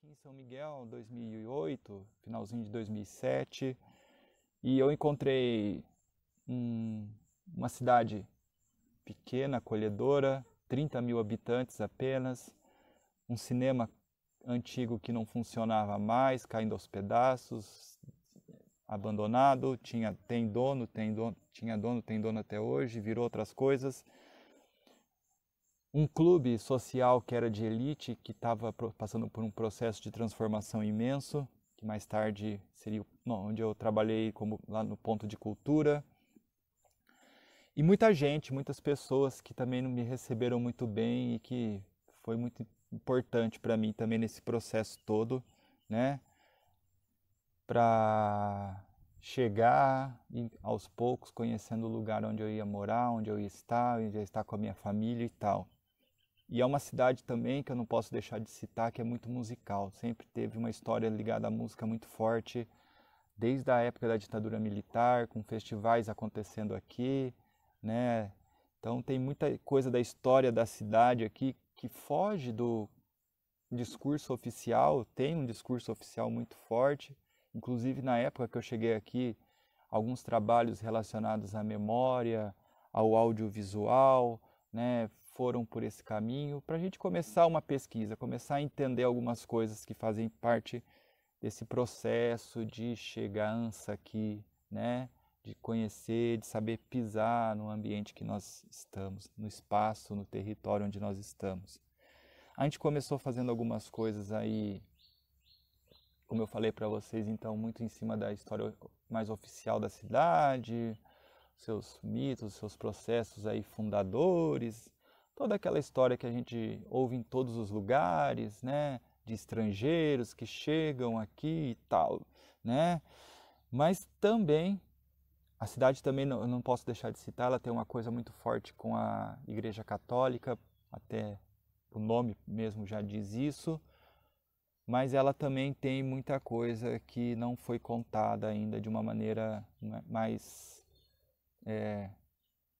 aqui em São Miguel, 2008, finalzinho de 2007, e eu encontrei uma cidade pequena, acolhedora, 30 mil habitantes apenas, um cinema antigo que não funcionava mais, caindo aos pedaços, abandonado, tinha dono até hoje, virou outras coisas. Um clube social que era de elite, que estava passando por um processo de transformação imenso, que mais tarde seria onde eu trabalhei lá no ponto de cultura. E muita gente, muitas pessoas que também não me receberam muito bem e que foi muito importante para mim também nesse processo todo, né? Para chegar aos poucos conhecendo o lugar onde eu ia morar, onde eu ia estar com a minha família e tal. E é uma cidade também que eu não posso deixar de citar, que é muito musical. Sempre teve uma história ligada à música muito forte, desde a época da ditadura militar, com festivais acontecendo aqui, né? Então tem muita coisa da história da cidade aqui que foge do discurso oficial, tem um discurso oficial muito forte. Inclusive na época que eu cheguei aqui, alguns trabalhos relacionados à memória, ao audiovisual, né, foram por esse caminho, para a gente começar uma pesquisa, começar a entender algumas coisas que fazem parte desse processo de chegança aqui, né, de conhecer, de saber pisar no ambiente que nós estamos, no espaço, no território onde nós estamos. A gente começou fazendo algumas coisas aí, como eu falei para vocês, então, muito em cima da história mais oficial da cidade, seus mitos, seus processos aí fundadores, toda aquela história que a gente ouve em todos os lugares, né, de estrangeiros que chegam aqui e tal, né? Mas também a cidade também eu não posso deixar de citar, ela tem uma coisa muito forte com a Igreja Católica, até o nome mesmo já diz isso, mas ela também tem muita coisa que não foi contada ainda de uma maneira mais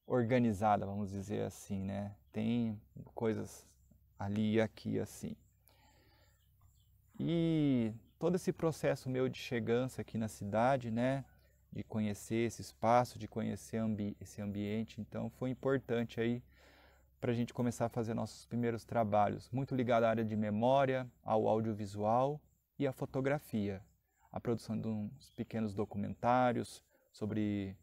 organizada, vamos dizer assim, né? Tem coisas ali e aqui assim. E todo esse processo meu de chegança aqui na cidade, né? De conhecer esse espaço, de conhecer esse ambiente, então foi importante aí para a gente começar a fazer nossos primeiros trabalhos, muito ligado à área de memória, ao audiovisual e à fotografia. A produção de uns pequenos documentários sobre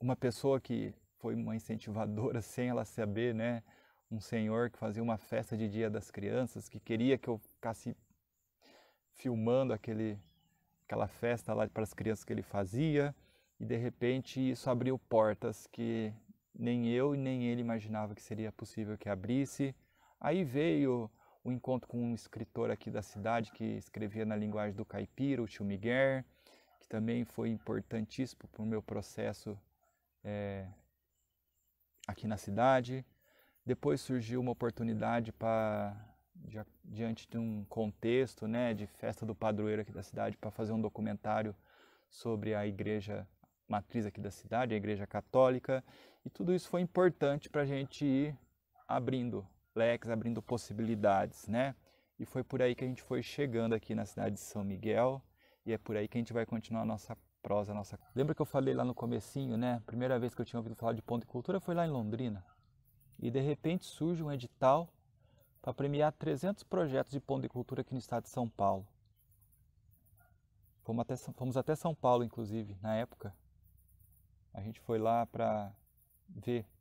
uma pessoa que foi uma incentivadora sem ela saber, né? Um senhor que fazia uma festa de Dia das Crianças, que queria que eu ficasse filmando aquela festa lá para as crianças que ele fazia, e de repente isso abriu portas que nem eu e nem ele imaginava que seria possível que abrisse. Aí veio o encontro com um escritor aqui da cidade que escrevia na linguagem do caipira, o tio Miguel, que também foi importantíssimo para o meu processo aqui na cidade. Depois surgiu uma oportunidade diante de um contexto, né, de festa do padroeiro aqui da cidade, para fazer um documentário sobre a igreja matriz aqui da cidade, a Igreja Católica, e tudo isso foi importante para a gente ir abrindo leques, abrindo possibilidades, né? E foi por aí que a gente foi chegando aqui na cidade de São Miguel, e é por aí que a gente vai continuar a nossa prosa, Lembra que eu falei lá no comecinho, né? A primeira vez que eu tinha ouvido falar de Ponto de Cultura foi lá em Londrina, e de repente surge um edital para premiar 300 projetos de Ponto de Cultura aqui no estado de São Paulo. Fomos até São Paulo, inclusive, na época. A gente foi lá para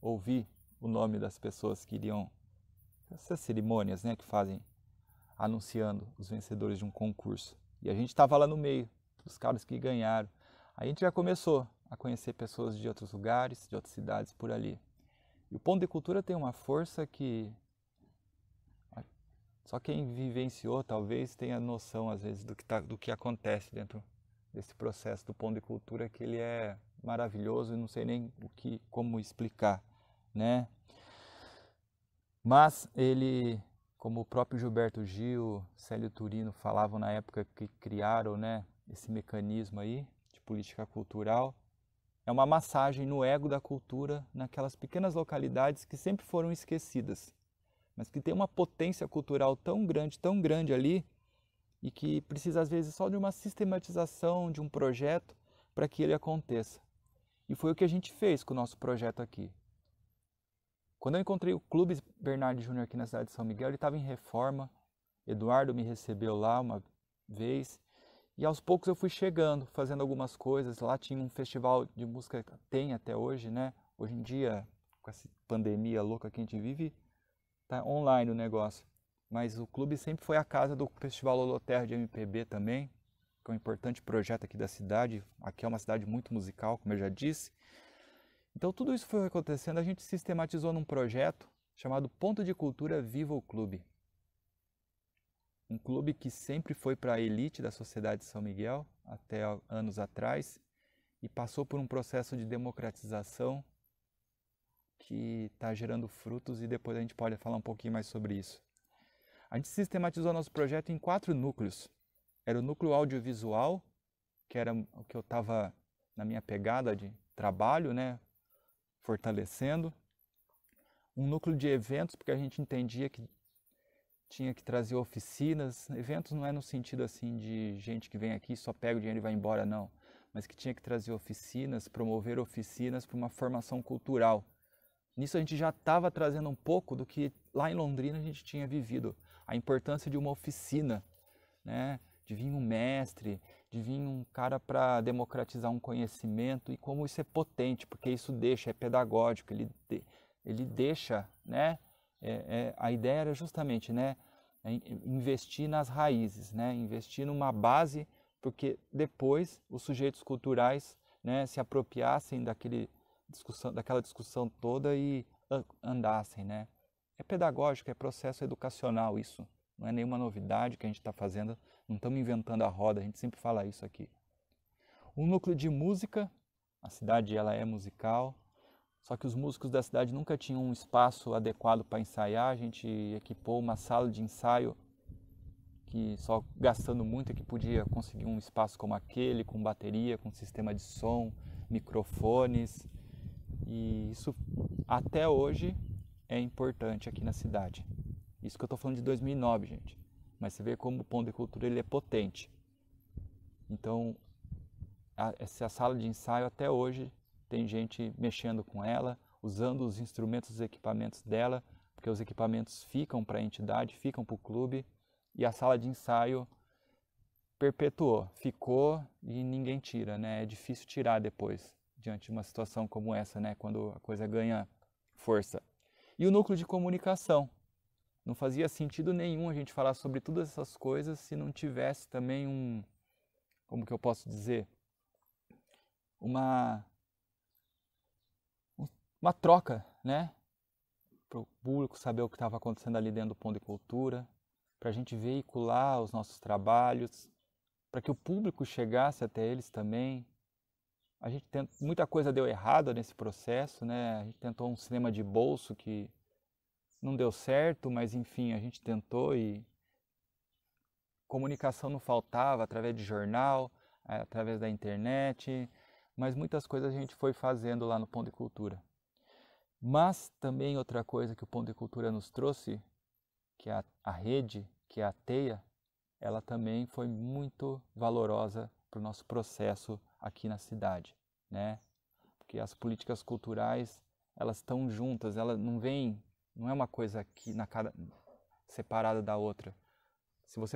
ouvir o nome das pessoas que iriam, essas cerimônias, né, que fazem anunciando os vencedores de um concurso. E a gente estava lá no meio dos caras que ganharam. A gente já começou a conhecer pessoas de outros lugares, de outras cidades por ali. E o Ponto de Cultura tem uma força que só quem vivenciou talvez tenha noção às vezes do que acontece dentro desse processo do Ponto de Cultura, que ele é maravilhoso e não sei nem como explicar, né? Mas ele, como o próprio Gilberto Gil, Célio Turino falavam na época que criaram, né, esse mecanismo aí de política cultural, é uma massagem no ego da cultura naquelas pequenas localidades que sempre foram esquecidas, mas que tem uma potência cultural tão grande ali, e que precisa às vezes só de uma sistematização de um projeto para que ele aconteça. E foi o que a gente fez com o nosso projeto aqui. Quando eu encontrei o Clube Bernardi Júnior aqui na cidade de São Miguel, ele estava em reforma. Eduardo me recebeu lá uma vez e aos poucos eu fui chegando, fazendo algumas coisas. Lá tinha um festival de música, tem até hoje, né? Hoje em dia, com essa pandemia louca que a gente vive, tá online o negócio. Mas o clube sempre foi a casa do Festival Holoterra de MPB também, que é um importante projeto aqui da cidade. Aqui é uma cidade muito musical, como eu já disse. Então tudo isso foi acontecendo, a gente sistematizou num projeto chamado Ponto de Cultura Viva o Clube. Um clube que sempre foi para a elite da sociedade de São Miguel, até anos atrás, e passou por um processo de democratização que está gerando frutos e depois a gente pode falar um pouquinho mais sobre isso. A gente sistematizou nosso projeto em 4 núcleos. Era o núcleo audiovisual, que era o que eu estava na minha pegada de trabalho, né, fortalecendo. Um núcleo de eventos, porque a gente entendia que tinha que trazer oficinas. Eventos não é no sentido assim de gente que vem aqui, só pega o dinheiro e vai embora, não. Mas que tinha que trazer oficinas, promover oficinas para uma formação cultural. Nisso a gente já estava trazendo um pouco do que lá em Londrina a gente tinha vivido. A importância de uma oficina, né? De vir um mestre, de vir um cara para democratizar um conhecimento e como isso é potente, porque isso deixa, é pedagógico, ele deixa, né? A ideia era justamente, né, investir nas raízes, né? Investir numa base, porque depois os sujeitos culturais, né, se apropriassem daquela discussão toda e andassem, né? É pedagógico, é processo educacional isso. Não é nenhuma novidade que a gente está fazendo, não estamos inventando a roda, a gente sempre fala isso aqui. Um núcleo de música, a cidade ela é musical, só que os músicos da cidade nunca tinham um espaço adequado para ensaiar, a gente equipou uma sala de ensaio que só gastando muito é que podia conseguir um espaço como aquele, com bateria, com sistema de som, microfones, e isso até hoje é importante aqui na cidade. Isso que eu estou falando de 2009, gente. Mas você vê como o Ponto de Cultura ele é potente. Então, essa sala de ensaio até hoje tem gente mexendo com ela, usando os instrumentos, os equipamentos dela, porque os equipamentos ficam para a entidade, ficam para o clube, e a sala de ensaio perpetuou, ficou e ninguém tira, né? É difícil tirar depois, diante de uma situação como essa, né? Quando a coisa ganha força. E o núcleo de comunicação. Não fazia sentido nenhum a gente falar sobre todas essas coisas se não tivesse também como que eu posso dizer, uma troca, né? Para o público saber o que estava acontecendo ali dentro do Ponto de Cultura, para a gente veicular os nossos trabalhos, para que o público chegasse até eles também. Muita coisa deu errado nesse processo, né? A gente tentou um cinema de bolso que não deu certo, mas enfim, a gente tentou e comunicação não faltava através de jornal, através da internet, mas muitas coisas a gente foi fazendo lá no Ponto de Cultura. Mas também outra coisa que o Ponto de Cultura nos trouxe, que é a rede, que é a teia, ela também foi muito valorosa para o nosso processo aqui na cidade, né? Porque as políticas culturais, elas estão juntas, elas não é uma coisa aqui separada da outra. Se você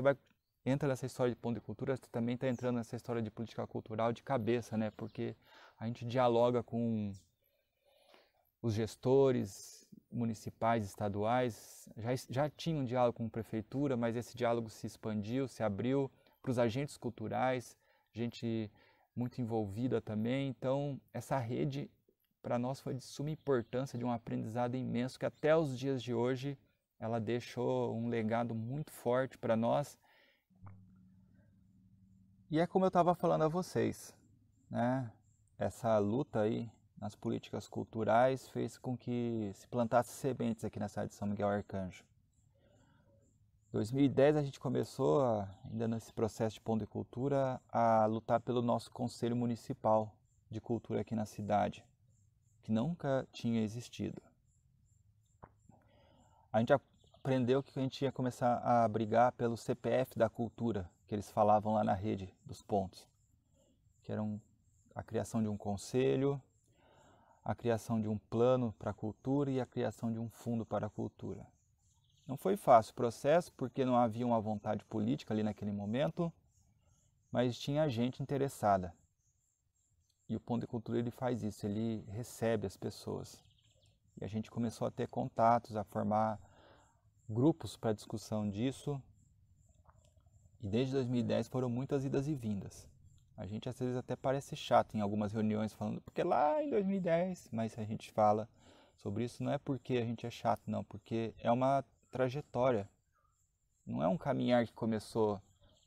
entra nessa história de Ponto de Cultura, você também está entrando nessa história de política cultural de cabeça, né? Porque a gente dialoga com os gestores municipais, estaduais, já tinha um diálogo com a prefeitura, mas esse diálogo se expandiu, se abriu para os agentes culturais, gente muito envolvida também. Então, essa rede para nós foi de suma importância, de um aprendizado imenso, que até os dias de hoje ela deixou um legado muito forte para nós. E é como eu estava falando a vocês, né? Essa luta aí nas políticas culturais fez com que se plantasse sementes aqui na cidade de São Miguel Arcanjo. Em 2010 a gente começou, ainda nesse processo de Ponto de Cultura, a lutar pelo nosso Conselho Municipal de Cultura aqui na cidade, que nunca tinha existido. A gente aprendeu que a gente ia começar a brigar pelo CPF da cultura, que eles falavam lá na rede dos pontos, que era a criação de um conselho, a criação de um plano para a cultura e a criação de um fundo para a cultura. Não foi fácil o processo, porque não havia uma vontade política ali naquele momento, mas tinha gente interessada. E o Ponto de Cultura ele faz isso, ele recebe as pessoas. E a gente começou a ter contatos, a formar grupos para discussão disso. E desde 2010 foram muitas idas e vindas. A gente às vezes até parece chato em algumas reuniões falando, porque lá em 2010, mas a gente fala sobre isso não é porque a gente é chato, não, porque é uma trajetória. Não é um caminhar que começou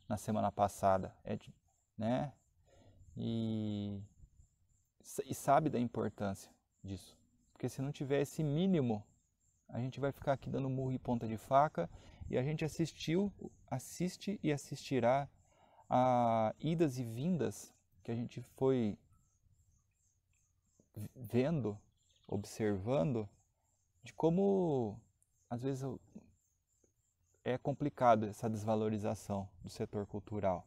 na semana passada, né? E sabe da importância disso. Porque se não tiver esse mínimo, a gente vai ficar aqui dando murro e ponta de faca, e a gente assiste e assistirá a idas e vindas que a gente foi vendo, observando, de como às vezes é complicado essa desvalorização do setor cultural.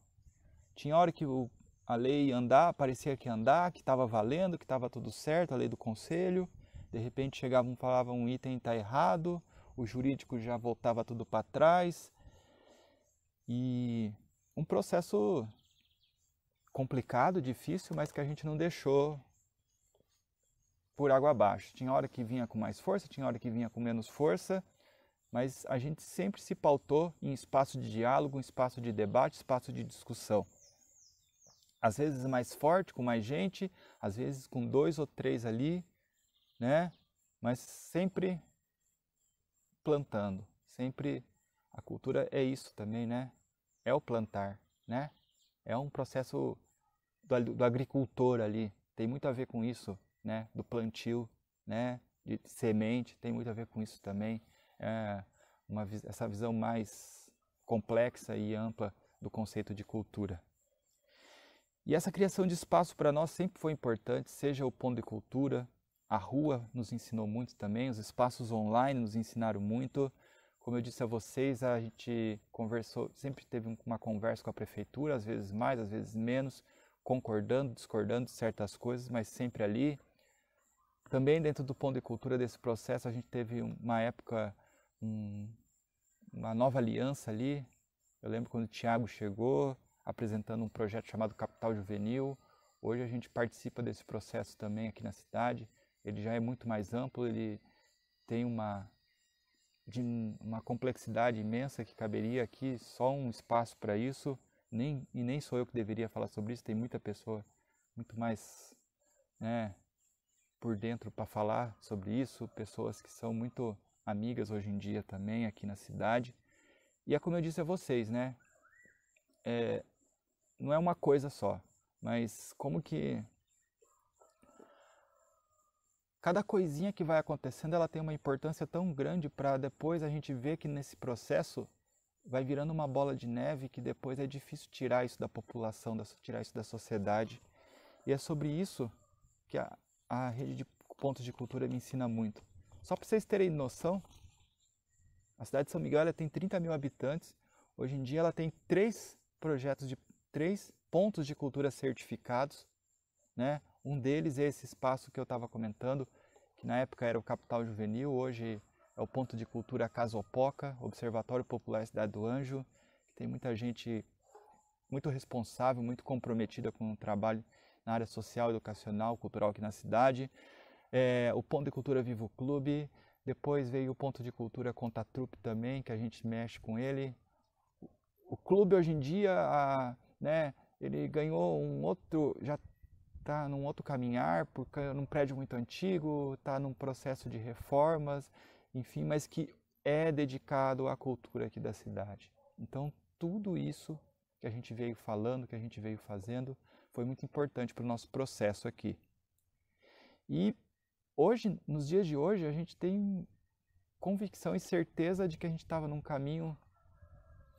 Tinha hora que a lei ia andar, parecia que ia andar, que estava valendo, que estava tudo certo, a lei do conselho. De repente chegavam e falavam um item está errado, o jurídico já voltava tudo para trás. E um processo complicado, difícil, mas que a gente não deixou por água abaixo. Tinha hora que vinha com mais força, tinha hora que vinha com menos força, mas a gente sempre se pautou em espaço de diálogo, em espaço de debate, espaço de discussão. Às vezes mais forte, com mais gente, às vezes com 2 ou 3 ali, né? Mas sempre plantando, sempre a cultura é isso também, né? É o plantar, né? É um processo do agricultor ali, tem muito a ver com isso, né? Do plantio, né? De semente, tem muito a ver com isso também. Essa visão mais complexa e ampla do conceito de cultura. E essa criação de espaço para nós sempre foi importante, seja o Ponto de Cultura, a rua nos ensinou muito também, os espaços online nos ensinaram muito. Como eu disse a vocês, a gente conversou, sempre teve uma conversa com a prefeitura, às vezes mais, às vezes menos, concordando, discordando de certas coisas, mas sempre ali. Também dentro do Ponto de Cultura desse processo, a gente teve uma época, uma nova aliança ali. Eu lembro quando o Thiago chegou, apresentando um projeto chamado Capital Juvenil. Hoje a gente participa desse processo também aqui na cidade. Ele já é muito mais amplo, ele tem uma complexidade imensa que caberia aqui só um espaço para isso. E nem sou eu que deveria falar sobre isso, tem muita pessoa muito mais, né, por dentro para falar sobre isso, pessoas que são muito amigas hoje em dia também aqui na cidade. E é como eu disse a vocês, né? Não é uma coisa só, mas como que cada coisinha que vai acontecendo, ela tem uma importância tão grande para depois a gente ver que nesse processo vai virando uma bola de neve que depois é difícil tirar isso da população, tirar isso da sociedade. E é sobre isso que a rede de pontos de cultura me ensina muito. Só para vocês terem noção, a cidade de São Miguel ela tem 30 mil habitantes. Hoje em dia ela tem 3 pontos de cultura certificados, né? Um deles é esse espaço que eu estava comentando, que na época era o Capital Juvenil, hoje é o Ponto de Cultura Casopoca, Observatório Popular Cidade do Anjo, que tem muita gente muito responsável, muito comprometida com o trabalho na área social, educacional, cultural aqui na cidade. O Ponto de Cultura Vivo Clube, depois veio o Ponto de Cultura Contatrupe também, que a gente mexe com ele. O clube hoje em dia, né, ele ganhou já está num outro caminhar, porque é num prédio muito antigo, está num processo de reformas, enfim, mas que é dedicado à cultura aqui da cidade. Então, tudo isso que a gente veio falando, que a gente veio fazendo, foi muito importante para o nosso processo aqui. E hoje, nos dias de hoje, a gente tem convicção e certeza de que a gente estava num caminho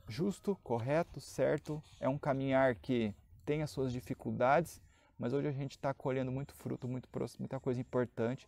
justo, correto, certo. É um caminhar que tem as suas dificuldades, mas hoje a gente está colhendo muito fruto, muita coisa importante